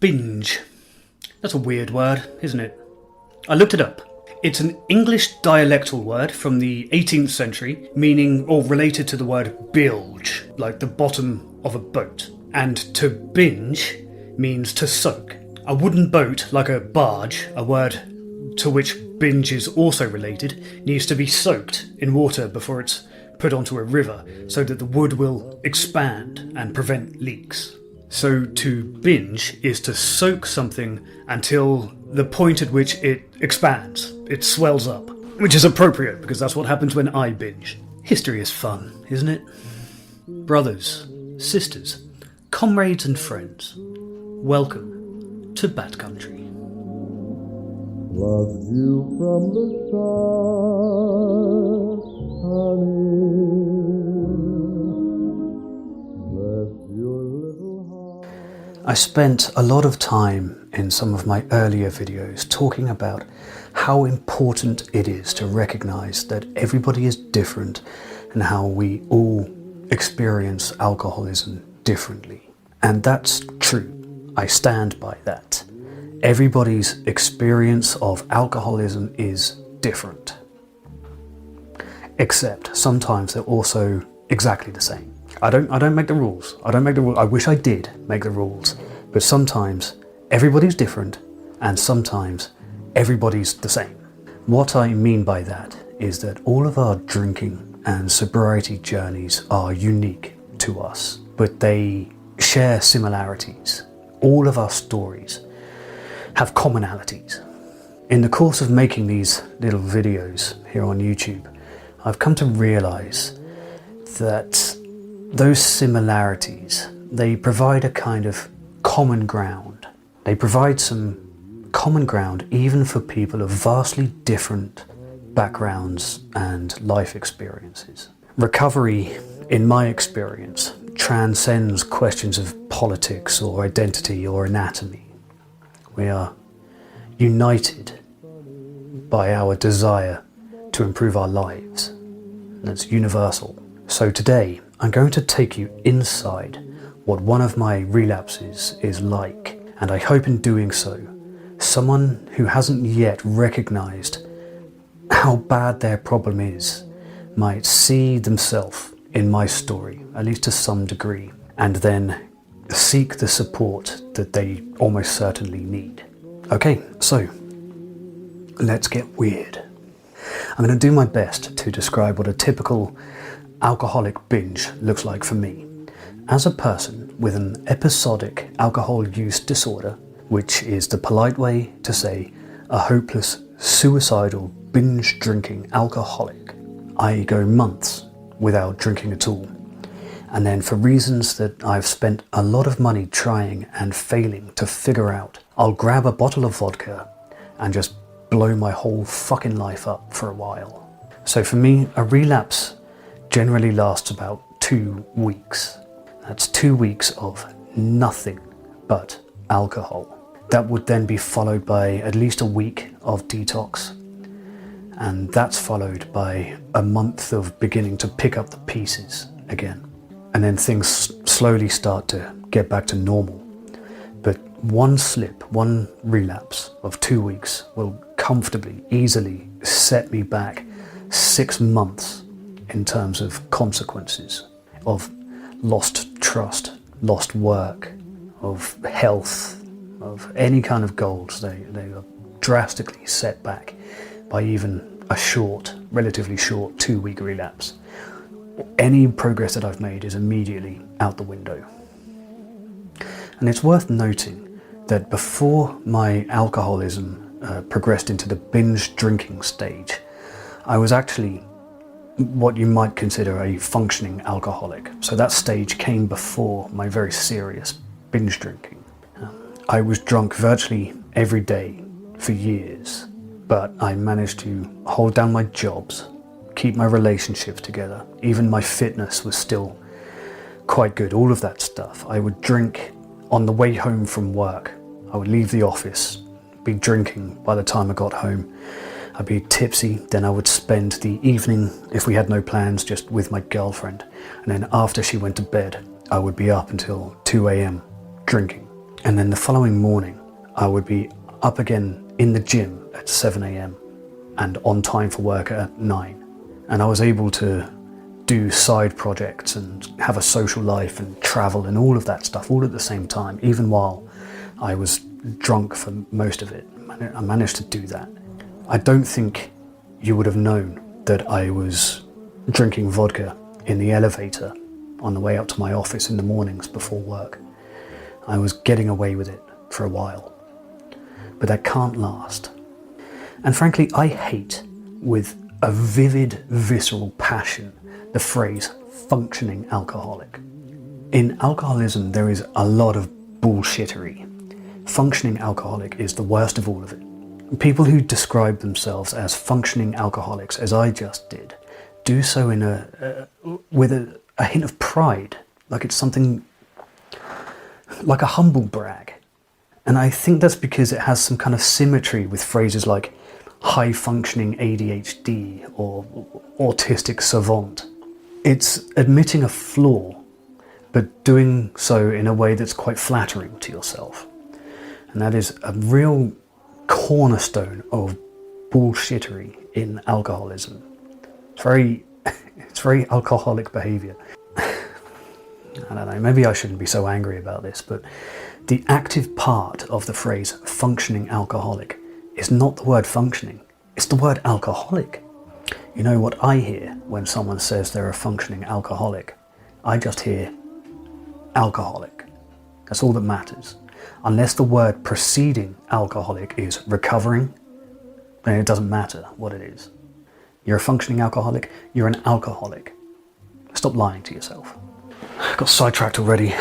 Binge. That's a weird word, isn't it? I looked it up. It's an English dialectal word from the 18th century, meaning or related to the word bilge, like the bottom of a boat. And to binge means to soak. A wooden boat, like a barge, a word to which binge is also related, needs to be soaked in water before it's put onto a river so that the wood will expand and prevent leaks. So to binge is to soak something until the point at which it expands, it swells up, which is appropriate because that's what happens when I binge. History is fun, isn't it? Brothers, sisters, comrades and friends, welcome to Bad Country. Loved you from the start, honey. Left your little heart. I spent a lot of time in some of my earlier videos talking about how important it is to recognize that everybody is different and how we all experience alcoholism differently. And that's true. I stand by that. Everybody's experience of alcoholism is different. Except sometimes they're also exactly the same. I don't make the rules. I wish I did make the rules. But sometimes everybody's different and sometimes everybody's the same. What I mean by that is that all of our drinking and sobriety journeys are unique to us, but they share similarities. All of our stories have commonalities. In the course of making these little videos here on YouTube, I've come to realize that those similarities, they provide a kind of common ground. They provide some common ground even for people of vastly different backgrounds and life experiences. Recovery, in my experience, transcends questions of politics or identity or anatomy. We are united by our desire to improve our lives. That's universal. So today, I'm going to take you inside what one of my relapses is like. And I hope in doing so, someone who hasn't yet recognized how bad their problem is might see themselves in my story, at least to some degree, and then seek the support that they almost certainly need. Okay, so let's get weird. I'm going to do my best to describe what a typical alcoholic binge looks like for me. As a person with an episodic alcohol use disorder, which is the polite way to say a hopeless, suicidal, binge drinking alcoholic, I go months without drinking at all. And then for reasons that I've spent a lot of money trying and failing to figure out, I'll grab a bottle of vodka and just blow my whole fucking life up for a while. So for me, a relapse generally lasts about 2 weeks. That's 2 weeks of nothing but alcohol. That would then be followed by at least a week of detox. And that's followed by a month of beginning to pick up the pieces again. And then things slowly start to get back to normal. But one slip, one relapse of 2 weeks will comfortably, easily set me back 6 months in terms of consequences, of lost trust, lost work, of health, of any kind of goals. They are drastically set back by even a relatively short 2-week relapse. Any progress that I've made is immediately out the window. And it's worth noting that before my alcoholism progressed into the binge drinking stage, I was actually what you might consider a functioning alcoholic. So that stage came before my very serious binge drinking. I was drunk virtually every day for years, but I managed to hold down my jobs, keep my relationships together. Even my fitness was still quite good, all of that stuff. I would drink on the way home from work. I would leave the office, be drinking by the time I got home. I'd be tipsy, then I would spend the evening, if we had no plans, just with my girlfriend. And then after she went to bed, I would be up until 2 a.m. drinking. And then the following morning, I would be up again in the gym at 7 a.m. and on time for work at 9. And I was able to do side projects and have a social life and travel and all of that stuff all at the same time, even while I was drunk for most of it. I managed to do that. I don't think you would have known that I was drinking vodka in the elevator on the way up to my office in the mornings before work. I was getting away with it for a while. But that can't last. And frankly, I hate with a vivid, visceral passion the phrase functioning alcoholic. In alcoholism, there is a lot of bullshittery. Functioning alcoholic is the worst of all of it. People who describe themselves as functioning alcoholics, as I just did, do so in with a hint of pride, like it's something like a humble brag. And I think that's because it has some kind of symmetry with phrases like high-functioning ADHD or autistic savant. It's admitting a flaw, but doing so in a way that's quite flattering to yourself. And that is a real cornerstone of bullshittery in alcoholism. It's very alcoholic behavior. I don't know, maybe I shouldn't be so angry about this, but the active part of the phrase functioning alcoholic is not the word functioning, it's the word alcoholic. You know what I hear when someone says they're a functioning alcoholic? I just hear alcoholic. That's all that matters. Unless the word preceding alcoholic is recovering, then it doesn't matter what it is. You're a functioning alcoholic, you're an alcoholic. Stop lying to yourself. I got sidetracked already.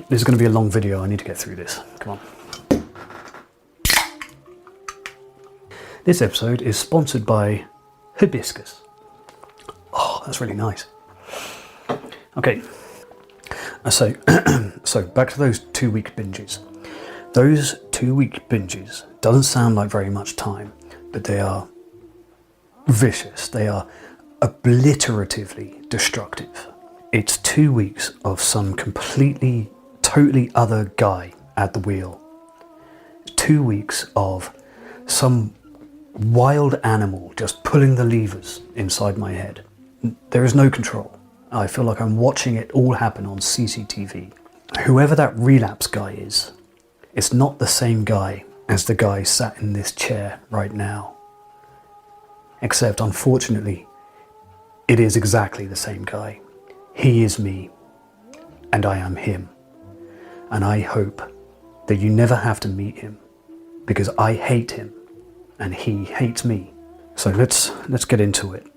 This is going to be a long video, I need to get through this. Come on. This episode is sponsored by hibiscus. Oh, that's really nice. Okay, so back to those 2-week binges. Those 2-week binges doesn't sound like very much time, but they are vicious. They are obliteratively destructive. It's 2 weeks of some completely, totally other guy at the wheel. 2 weeks of some wild animal just pulling the levers inside my head. There is no control. I feel like I'm watching it all happen on CCTV. Whoever that relapse guy is, it's not the same guy as the guy sat in this chair right now. Except, unfortunately, it is exactly the same guy. He is me, and I am him. And I hope that you never have to meet him, because I hate him, and he hates me. So let's get into it.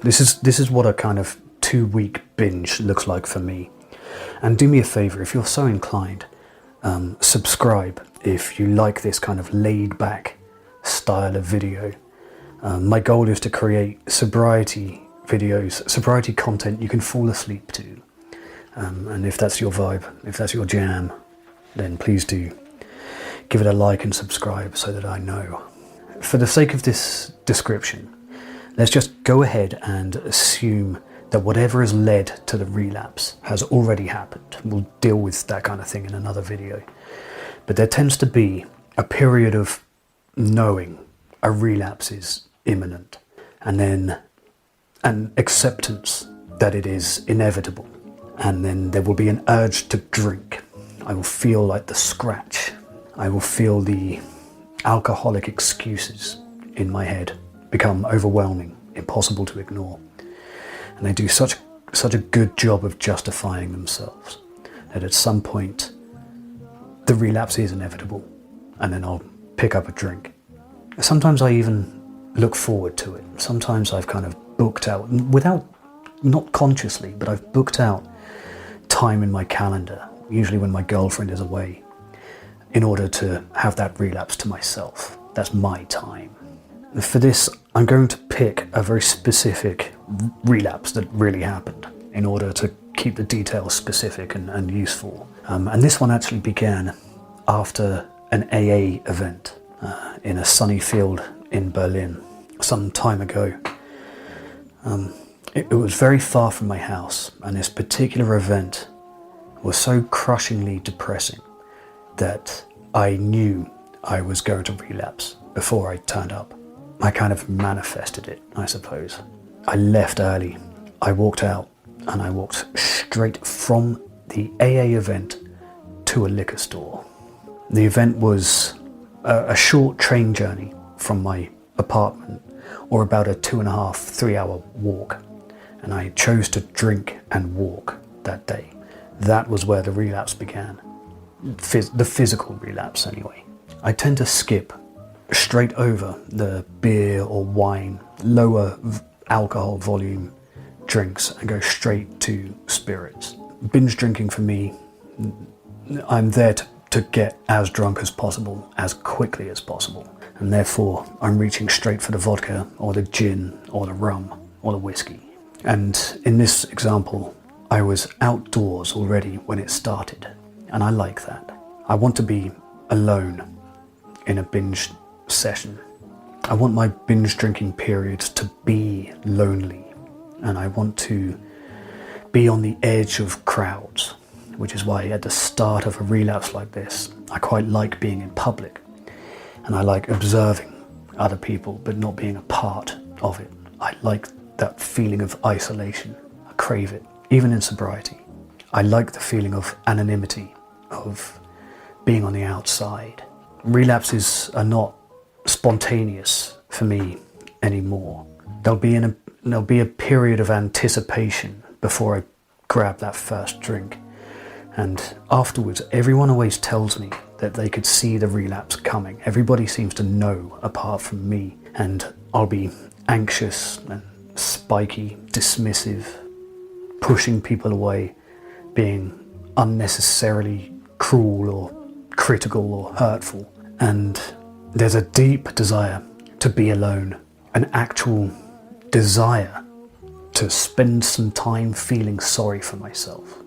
This is what a kind of 2-week binge looks like for me. And do me a favor, if you're so inclined, subscribe if you like this kind of laid-back style of video. My goal is to create sobriety videos, sobriety content you can fall asleep to. And if that's your vibe, if that's your jam, then please do give it a like and subscribe so that I know. For the sake of this description, let's just go ahead and assume that whatever has led to the relapse has already happened. We'll deal with that kind of thing in another video. But there tends to be a period of knowing a relapse is imminent, and then an acceptance that it is inevitable. And then there will be an urge to drink. I will feel like the scratch. I will feel the alcoholic excuses in my head become overwhelming, impossible to ignore. And they do such a good job of justifying themselves that at some point the relapse is inevitable, and then I'll pick up a drink. Sometimes I even look forward to it. Sometimes I've kind of booked out, not consciously, but I've booked out time in my calendar, usually when my girlfriend is away, in order to have that relapse to myself. That's my time. For this, I'm going to pick a very specific relapse that really happened in order to keep the details specific and useful. And this one actually began after an AA event in a sunny field in Berlin some time ago. It was very far from my house, and this particular event was so crushingly depressing that I knew I was going to relapse before I turned up. I kind of manifested it, I suppose. I left early. I walked out and I walked straight from the AA event to a liquor store. The event was a short train journey from my apartment, or about a 2.5, 3 hour walk. And I chose to drink and walk that day. That was where the relapse began. The physical relapse, anyway. I tend to skip straight over the beer or wine, lower alcohol volume drinks, and go straight to spirits. Binge drinking for me, I'm there to get as drunk as possible, as quickly as possible. And therefore, I'm reaching straight for the vodka, or the gin, or the rum, or the whiskey. And in this example, I was outdoors already when it started. And I like that. I want to be alone in a binge session. I want my binge drinking periods to be lonely. And I want to be on the edge of crowds, which is why at the start of a relapse like this, I quite like being in public. And I like observing other people, but not being a part of it. I like that feeling of isolation. I crave it, even in sobriety. I like the feeling of anonymity, of being on the outside. Relapses are not spontaneous for me anymore. There'll be a period of anticipation before I grab that first drink. And afterwards, everyone always tells me that they could see the relapse coming. Everybody seems to know apart from me. And I'll be anxious and spiky, dismissive, pushing people away, being unnecessarily cruel or critical or hurtful. And there's a deep desire to be alone, an actual desire to spend some time feeling sorry for myself.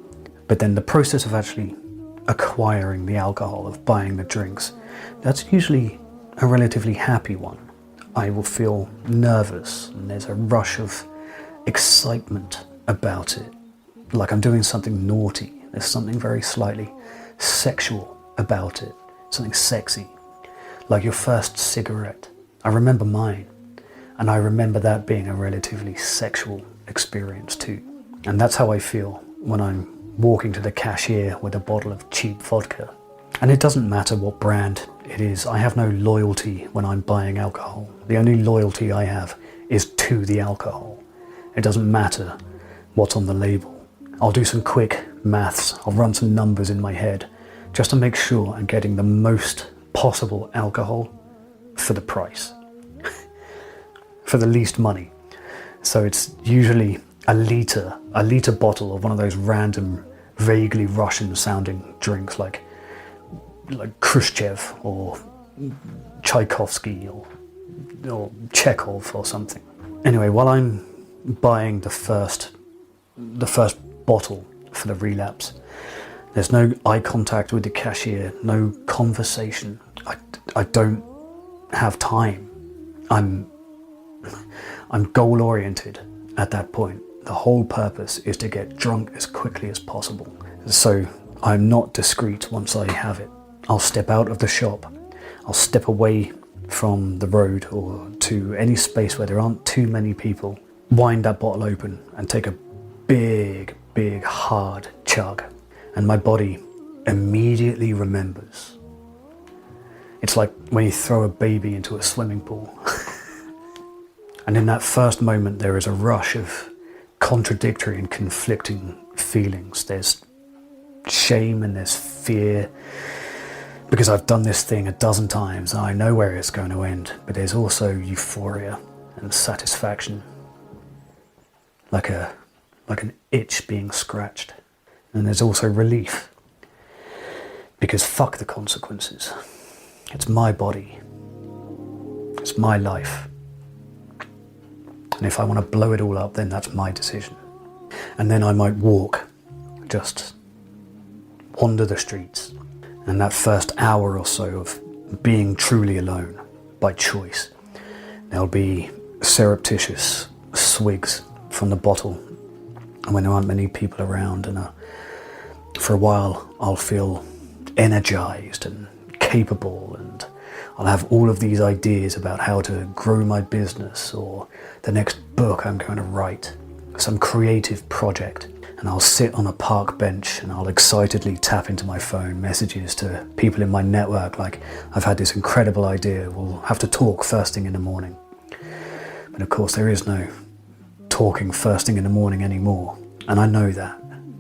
But then the process of actually acquiring the alcohol, of buying the drinks, that's usually a relatively happy one. I will feel nervous and there's a rush of excitement about it, like I'm doing something naughty. There's something very slightly sexual about it, something sexy, like your first cigarette. I remember mine, and I remember that being a relatively sexual experience too. And that's how I feel when I'm walking to the cashier with a bottle of cheap vodka. And it doesn't matter what brand it is. I have no loyalty when I'm buying alcohol. The only loyalty I have is to the alcohol. It doesn't matter what's on the label. I'll do some quick maths. I'll run some numbers in my head just to make sure I'm getting the most possible alcohol for the price, for the least money. So it's usually a liter bottle of one of those random, vaguely Russian sounding drinks like Khrushchev or Tchaikovsky or Chekhov or something. Anyway, while I'm buying the first bottle for the relapse, there's no eye contact with the cashier, no conversation. I don't have time. I'm goal oriented at that point. The whole purpose is to get drunk as quickly as possible. So I'm not discreet once I have it. I'll step out of the shop. I'll step away from the road or to any space where there aren't too many people, wind that bottle open and take a big, hard chug. And my body immediately remembers. It's like when you throw a baby into a swimming pool. And in that first moment, there is a rush of contradictory and conflicting feelings. There's shame and there's fear, because I've done this thing a dozen times and I know where it's going to end. But there's also euphoria and satisfaction, like an itch being scratched. And there's also relief, because fuck the consequences. It's my body. It's my life. And if I want to blow it all up, then that's my decision. And then I might walk, just wander the streets. And that first hour or so of being truly alone by choice, there'll be surreptitious swigs from the bottle when there aren't many people around, and for a while I'll feel energized and capable, and I'll have all of these ideas about how to grow my business or the next book I'm going to write, some creative project. And I'll sit on a park bench and I'll excitedly tap into my phone messages to people in my network like, I've had this incredible idea, we'll have to talk first thing in the morning. But of course there is no talking first thing in the morning anymore. And I know that.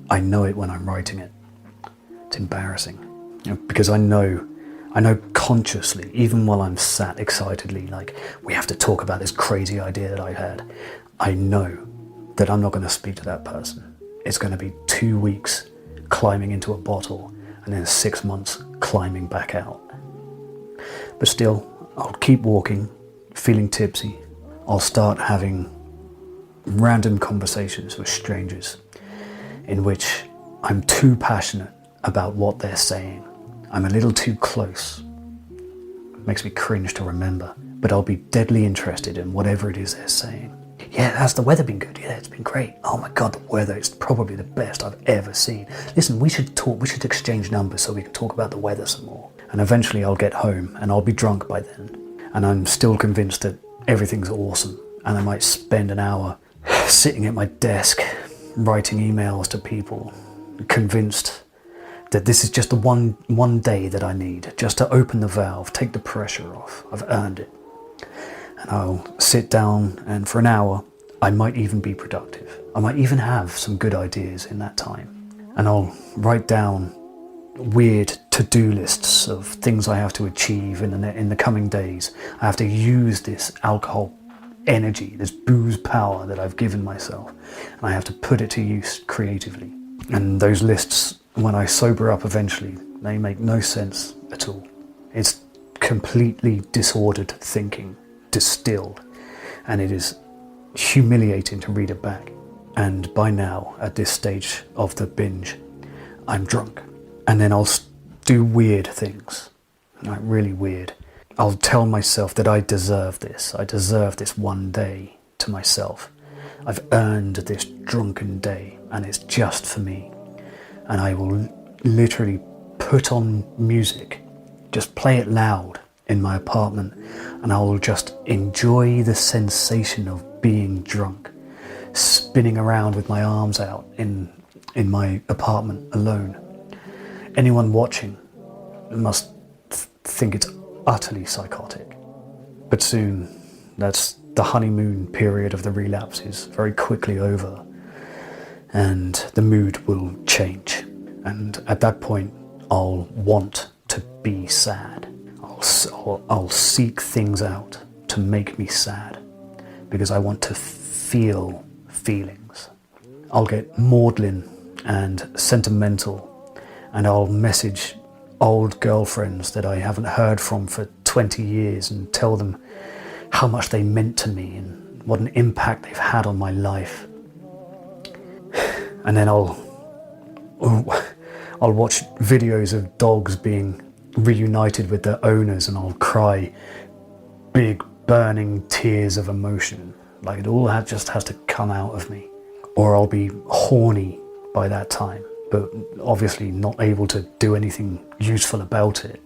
I know it when I'm writing it. It's embarrassing. Because I know consciously, even while I'm sat excitedly, like, we have to talk about this crazy idea that I had, I know that I'm not going to speak to that person. It's going to be 2 weeks climbing into a bottle and then 6 months climbing back out. But still, I'll keep walking, feeling tipsy. I'll start having random conversations with strangers in which I'm too passionate about what they're saying. I'm a little too close. It makes me cringe to remember, but I'll be deadly interested in whatever it is they're saying. Yeah, has the weather been good? Yeah, it's been great. Oh my God, the weather is probably the best I've ever seen. Listen, we should talk, we should exchange numbers so we can talk about the weather some more. And eventually I'll get home and I'll be drunk by then. And I'm still convinced that everything's awesome. And I might spend an hour sitting at my desk, writing emails to people, convinced that this is just the one day that I need, just to open the valve, take the pressure off. I've earned it. And I'll sit down, and for an hour, I might even be productive. I might even have some good ideas in that time. And I'll write down weird to-do lists of things I have to achieve in the coming days. I have to use this alcohol energy, this booze power that I've given myself, and I have to put it to use creatively. And those lists, when I sober up eventually, they make no sense at all. It's completely disordered thinking, distilled, and it is humiliating to read it back. And by now, at this stage of the binge, I'm drunk. And then I'll do weird things, like really weird. I'll tell myself that I deserve this. I deserve this one day to myself. I've earned this drunken day, and it's just for me. And I will literally put on music, just play it loud in my apartment, and I will just enjoy the sensation of being drunk, spinning around with my arms out in my apartment alone. Anyone watching must think it's utterly psychotic. But soon, that's the honeymoon period of the relapse is very quickly over, and the mood will change. And at that point, I'll want to be sad. I'll seek things out to make me sad because I want to feel feelings. I'll get maudlin and sentimental, and I'll message old girlfriends that I haven't heard from for 20 years and tell them how much they meant to me and what an impact they've had on my life. And then I'll watch videos of dogs being reunited with their owners, and I'll cry big burning tears of emotion, like it all just has to come out of me. Or I'll be horny by that time, but obviously not able to do anything useful about it,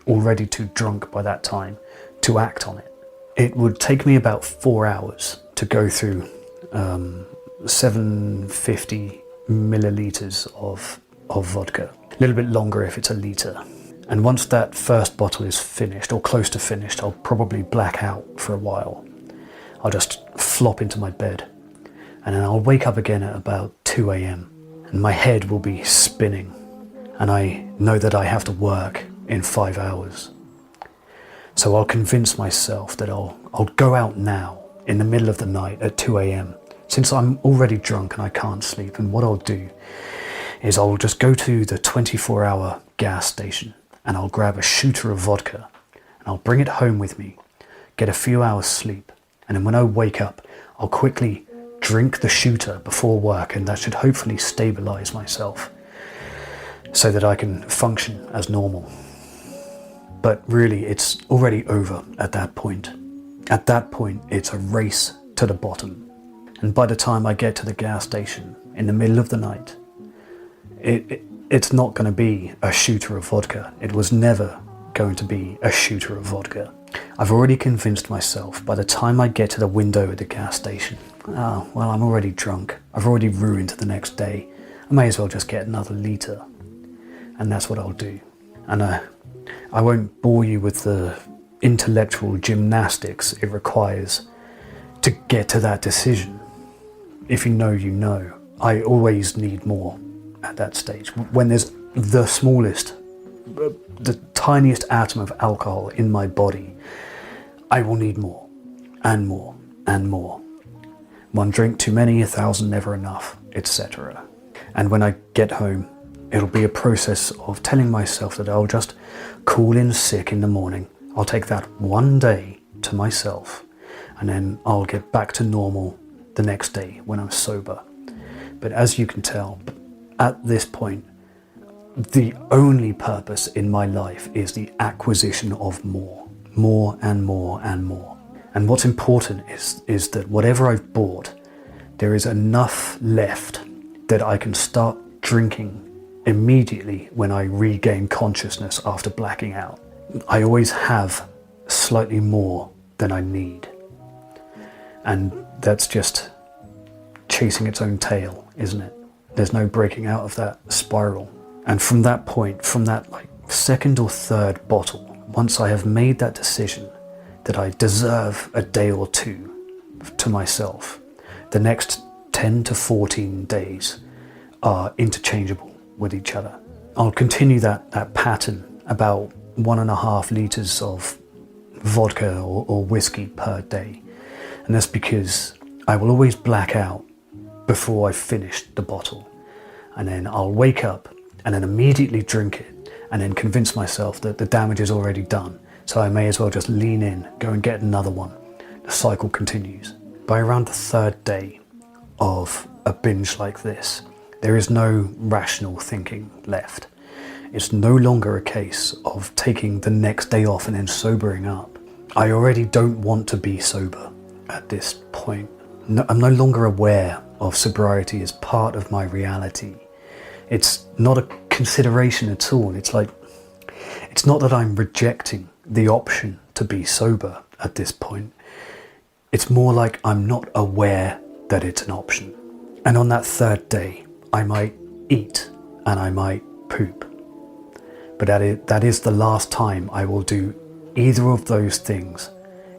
already too drunk by that time to act on it. It would take me about 4 hours to go through 750 milliliters of vodka. A little bit longer if it's a litre. And once that first bottle is finished, or close to finished, I'll probably black out for a while. I'll just flop into my bed, and then I'll wake up again at about 2 a.m. and my head will be spinning, and I know that I have to work in 5 hours. So I'll convince myself that I'll go out now in the middle of the night at 2 a.m. since I'm already drunk and I can't sleep. And what I'll do is I'll just go to the 24-hour gas station and I'll grab a shooter of vodka and I'll bring it home with me, get a few hours sleep, and then when I wake up, I'll quickly drink the shooter before work, and that should hopefully stabilize myself so that I can function as normal. But really, it's already over at that point. At that point, it's a race to the bottom. And by the time I get to the gas station in the middle of the night, it's not going to be a shooter of vodka. It was never going to be a shooter of vodka. I've already convinced myself by the time I get to the window at the gas station, oh, well, I'm already drunk. I've already ruined the next day. I may as well just get another litre. And that's what I'll do. And I won't bore you with the intellectual gymnastics it requires to get to that decision. If you know, you know. I always need more at that stage. When there's the smallest, the tiniest atom of alcohol in my body, I will need more, and more, and more. One drink too many, 1,000 never enough, etc. And when I get home, it'll be a process of telling myself that I'll just call in sick in the morning. I'll take that one day to myself, and then I'll get back to normal the next day when I'm sober. But as you can tell, at this point, the only purpose in my life is the acquisition of more and more and more. And what's important is that whatever I've bought, there is enough left that I can start drinking immediately when I regain consciousness after blacking out. I always have slightly more than I need. And that's just chasing its own tail, isn't it? There's no breaking out of that spiral. And from that point, from that second or third bottle, once I have made that decision that I deserve a day or two to myself, the next 10 to 14 days are interchangeable with each other. I'll continue that pattern, about 1.5 litres of vodka or whiskey per day. And that's because I will always black out before I've finished the bottle. And then I'll wake up and then immediately drink it and then convince myself that the damage is already done. So I may as well just lean in, go and get another one. The cycle continues. By around the third day of a binge like this, there is no rational thinking left. It's no longer a case of taking the next day off and then sobering up. I already don't want to be sober at this point. No, I'm no longer aware of sobriety as part of my reality. It's not a consideration at all. It's not that I'm rejecting the option to be sober at this point. It's more like I'm not aware that it's an option. And on that third day, I might eat and I might poop. But that is the last time I will do either of those things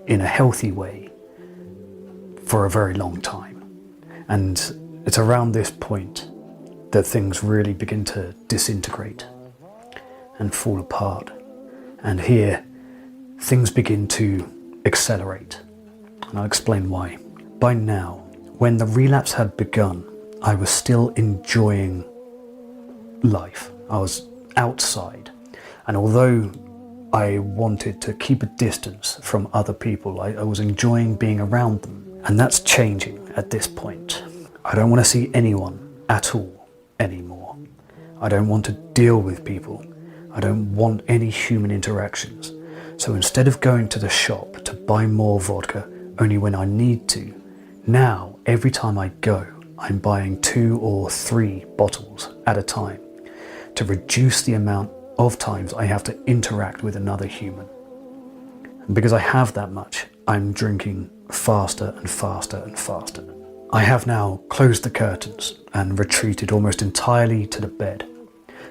in a healthy way for a very long time. And it's around this point that things really begin to disintegrate and fall apart. And here, things begin to accelerate. And I'll explain why. By now, when the relapse had begun, I was still enjoying life. I was outside. And although I wanted to keep a distance from other people, I was enjoying being around them. And that's changing at this point. I don't want to see anyone at all anymore. I don't want to deal with people. I don't want any human interactions. So instead of going to the shop to buy more vodka only when I need to, now every time I go, I'm buying 2 or 3 bottles at a time to reduce the amount of times I have to interact with another human. And because I have that much, I'm drinking faster and faster and faster. I have now closed the curtains and retreated almost entirely to the bed,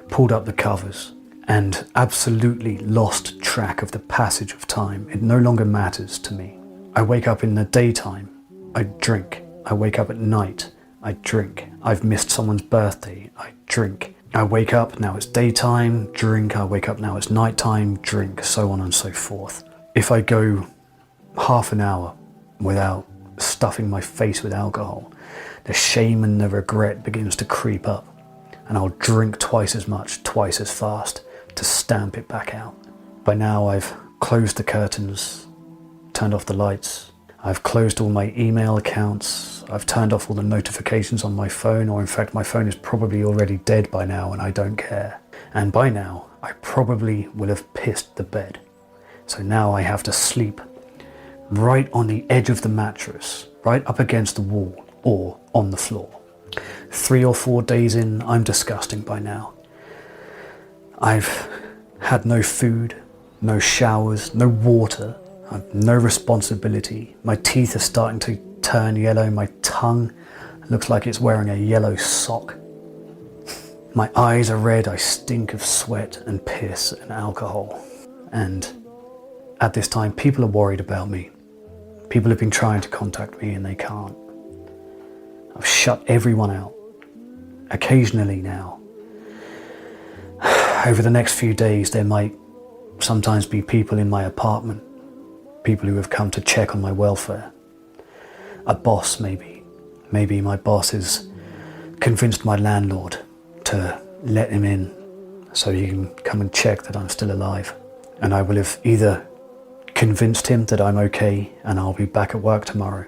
pulled up the covers, and absolutely lost track of the passage of time. It no longer matters to me. I wake up in the daytime, I drink. I wake up at night, I drink. I've missed someone's birthday, I drink. I wake up, now it's daytime, drink. I wake up, now it's nighttime, drink, so on and so forth. If I go half an hour without stuffing my face with alcohol, the shame and the regret begins to creep up, and I'll drink twice as much, twice as fast to stamp it back out. By now I've closed the curtains, turned off the lights, I've closed all my email accounts, I've turned off all the notifications on my phone, or in fact my phone is probably already dead by now and I don't care. And by now I probably will have pissed the bed. So now I have to sleep right on the edge of the mattress, right up against the wall or on the floor. 3 or 4 days in, I'm disgusting by now. I've had no food, no showers, no water. I've no responsibility. My teeth are starting to turn yellow. My tongue looks like it's wearing a yellow sock. My eyes are red. I stink of sweat and piss and alcohol. And at this time, people are worried about me. People have been trying to contact me and they can't. I've shut everyone out. Occasionally now, over the next few days, there might sometimes be people in my apartment, people who have come to check on my welfare. A boss, maybe. Maybe my boss has convinced my landlord to let him in so he can come and check that I'm still alive. And I will have either convinced him that I'm okay and I'll be back at work tomorrow,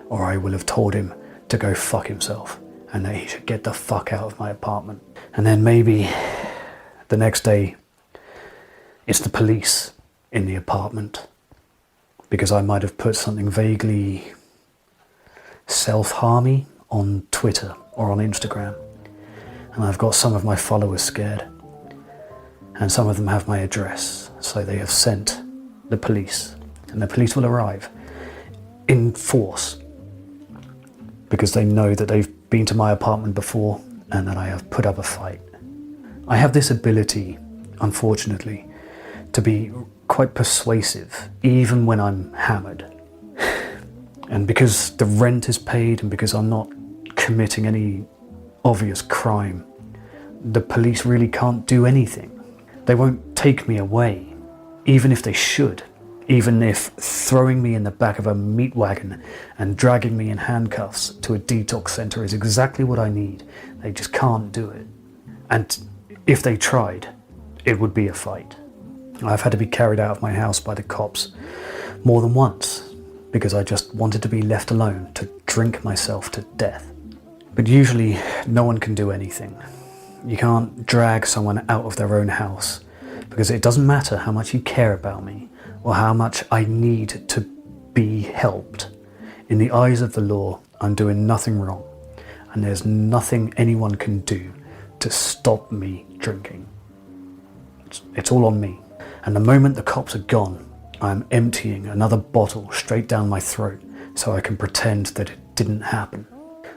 or I will have told him to go fuck himself and that he should get the fuck out of my apartment. And then maybe the next day it's the police in the apartment because I might have put something vaguely self-harmy on Twitter or on Instagram, and I've got some of my followers scared, and some of them have my address, so they have sent the police, and the police will arrive in force because they know that they've been to my apartment before and that I have put up a fight. I have this ability, unfortunately, to be quite persuasive even when I'm hammered. And because the rent is paid and because I'm not committing any obvious crime, the police really can't do anything. They won't take me away, even if they should. Even if throwing me in the back of a meat wagon and dragging me in handcuffs to a detox centre is exactly what I need. They just can't do it. And if they tried, it would be a fight. I've had to be carried out of my house by the cops more than once because I just wanted to be left alone to drink myself to death. But usually no one can do anything. You can't drag someone out of their own house because it doesn't matter how much you care about me or how much I need to be helped. In the eyes of the law, I'm doing nothing wrong, and there's nothing anyone can do to stop me drinking. It's all on me. And the moment the cops are gone, I'm emptying another bottle straight down my throat so I can pretend that it didn't happen.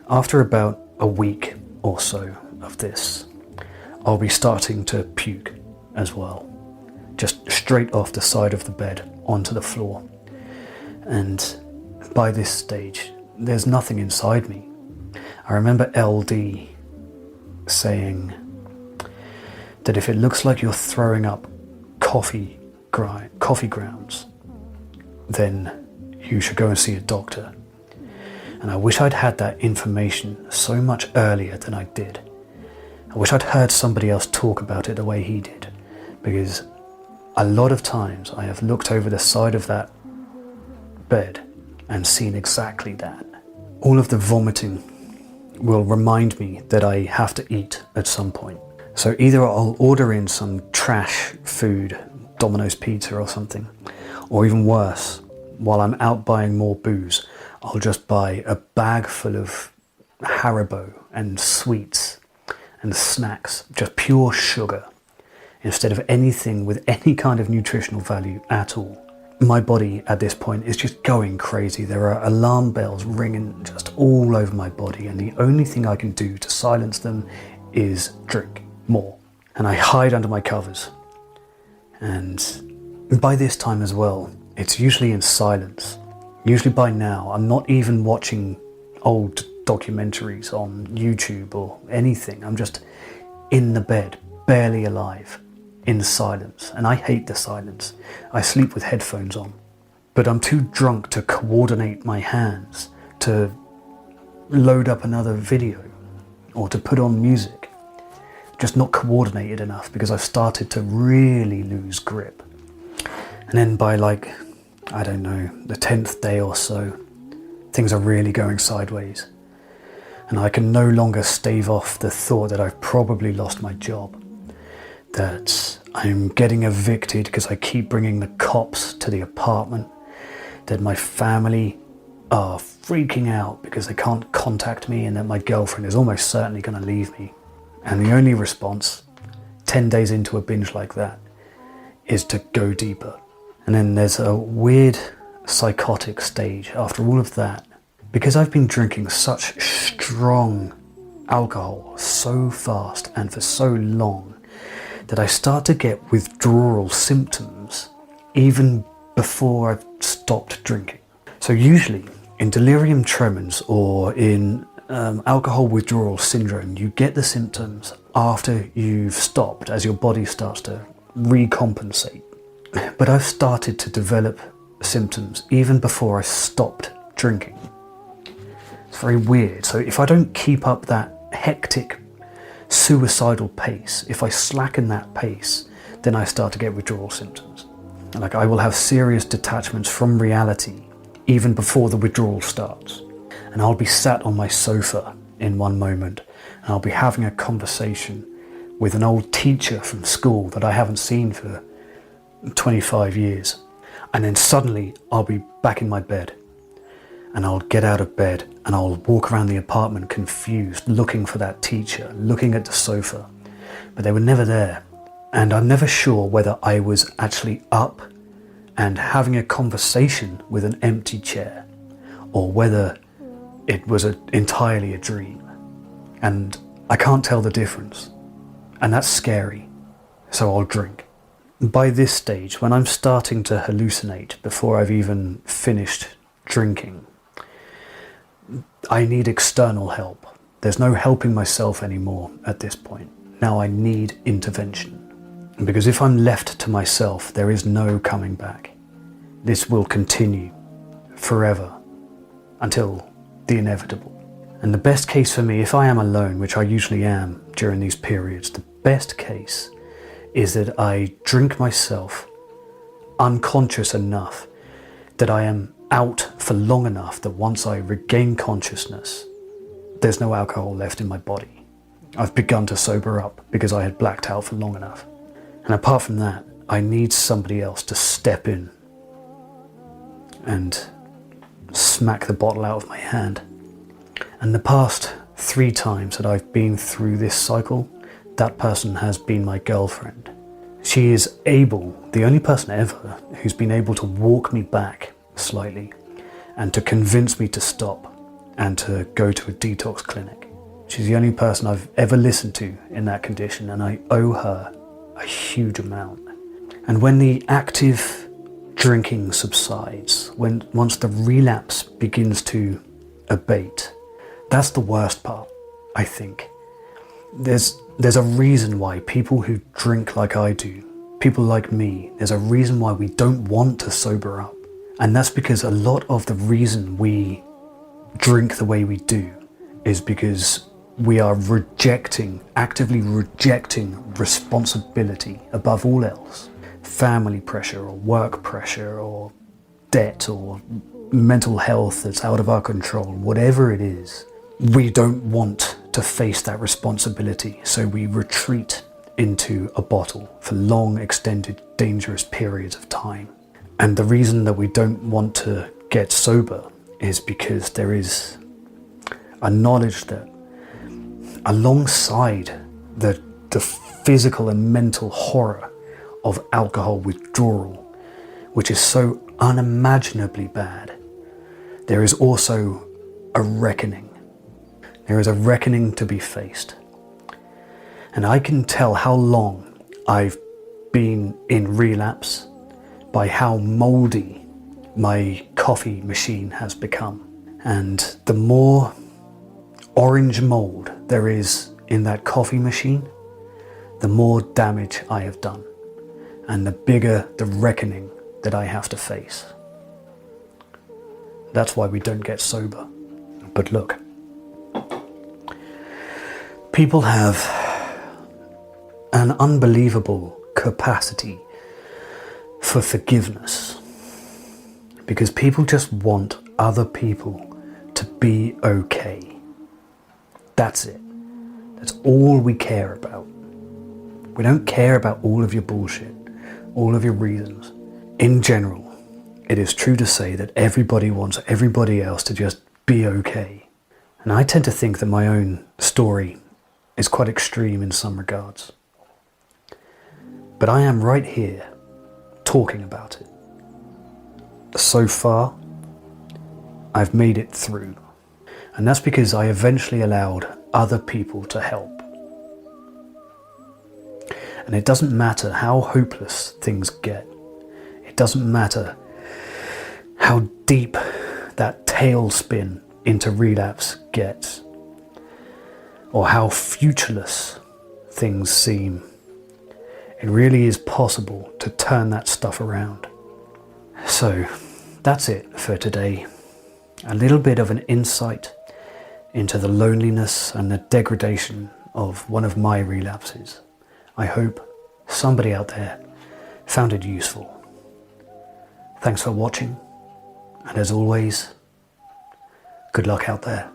After about a week or so of this, I'll be starting to puke as well. Just straight off the side of the bed onto the floor. And by this stage, there's nothing inside me. I remember LD saying that if it looks like you're throwing up coffee grounds, then you should go and see a doctor. And I wish I'd had that information so much earlier than I did. I wish I'd heard somebody else talk about it the way he did, because a lot of times I have looked over the side of that bed and seen exactly that. All of the vomiting will remind me that I have to eat at some point. So either I'll order in some trash food, Domino's pizza or something, or even worse, while I'm out buying more booze, I'll just buy a bag full of Haribo and sweets and snacks, just pure sugar, instead of anything with any kind of nutritional value at all. My body at this point is just going crazy. There are alarm bells ringing just all over my body, and the only thing I can do to silence them is drink more. And I hide under my covers. And by this time as well, it's usually in silence. Usually by now, I'm not even watching old documentaries on YouTube or anything. I'm just in the bed, barely alive, in silence. And I hate the silence. I sleep with headphones on. But I'm too drunk to coordinate my hands, to load up another video, or to put on music. Just not coordinated enough because I've started to really lose grip. And then by I don't know, the 10th day or so, things are really going sideways. And I can no longer stave off the thought that I've probably lost my job, that I'm getting evicted because I keep bringing the cops to the apartment, that my family are freaking out because they can't contact me, and that my girlfriend is almost certainly going to leave me. And the only response, 10 days into a binge like that is to go deeper. And then there's a weird psychotic stage after all of that. Because I've been drinking such strong alcohol so fast and for so long that I start to get withdrawal symptoms even before I've stopped drinking. So usually in delirium tremens or in alcohol withdrawal syndrome, you get the symptoms after you've stopped, as your body starts to recompensate. But I've started to develop symptoms even before I stopped drinking. It's very weird. So if I don't keep up that hectic suicidal pace, if I slacken that pace, then I start to get withdrawal symptoms. Like I will have serious detachments from reality even before the withdrawal starts. And I'll be sat on my sofa in one moment and I'll be having a conversation with an old teacher from school that I haven't seen for 25 years. And then suddenly I'll be back in my bed and I'll get out of bed and I'll walk around the apartment confused, looking for that teacher, looking at the sofa, but they were never there. And I'm never sure whether I was actually up and having a conversation with an empty chair or whether it was entirely a dream. And I can't tell the difference. And that's scary. So I'll drink. By this stage, when I'm starting to hallucinate before I've even finished drinking, I need external help. There's no helping myself anymore at this point. Now I need intervention. Because if I'm left to myself, there is no coming back. This will continue forever until the inevitable. And the best case for me, if I am alone, which I usually am during these periods, the best case is that I drink myself unconscious enough that I am out for long enough that once I regain consciousness, there's no alcohol left in my body. I've begun to sober up because I had blacked out for long enough. And apart from that, I need somebody else to step in and smack the bottle out of my hand. And the past 3 times that I've been through this cycle, that person has been my girlfriend. She is able, the only person ever, who's been able to walk me back slightly and to convince me to stop and to go to a detox clinic. She's the only person I've ever listened to in that condition, and I owe her a huge amount. And when the active drinking subsides, once the relapse begins to abate, that's the worst part, I think. There's a reason why people who drink like I do, people like me, there's a reason why we don't want to sober up. And that's because a lot of the reason we drink the way we do is because we are actively rejecting responsibility above all else. Family pressure or work pressure or debt or mental health that's out of our control, whatever it is. We don't want to face that responsibility, so we retreat into a bottle for long, extended, dangerous periods of time. And the reason that we don't want to get sober is because there is a knowledge that alongside the physical and mental horror of alcohol withdrawal, which is so unimaginably bad, there is also a reckoning. There is a reckoning to be faced. And I can tell how long I've been in relapse by how moldy my coffee machine has become. And the more orange mold there is in that coffee machine, the more damage I have done, and the bigger the reckoning that I have to face. That's why we don't get sober. But look, people have an unbelievable capacity for forgiveness because people just want other people to be okay. That's it. That's all we care about. We don't care about all of your bullshit, all of your reasons. In general, it is true to say that everybody wants everybody else to just be okay. And I tend to think that my own story is quite extreme in some regards. But I am right here talking about it. So far, I've made it through. And that's because I eventually allowed other people to help. And it doesn't matter how hopeless things get. It doesn't matter how deep that tailspin into relapse gets, or how futureless things seem. It really is possible to turn that stuff around. So that's it for today. A little bit of an insight into the loneliness and the degradation of one of my relapses. I hope somebody out there found it useful. Thanks for watching, and as always, good luck out there.